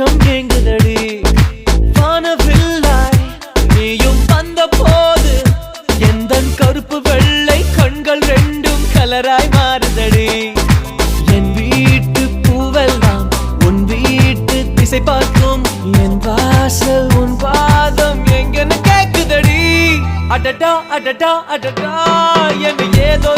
நெஞ்சம் ஏங்குதடி வானவில்லாய் நீயும் வந்த போது எந்தன் கருப்பு வெள்ளை கண்கள் ரெண்டும் கலராய் மாறுதடி என் வீட்டு பூவெல்லாம் உன் வீட்டு திசை பார்க்கும் என் வாசல் உன் பாதம் எங்கன்னு கேக்குதடி அடடா அடடா அடடா என்ன ஏதோ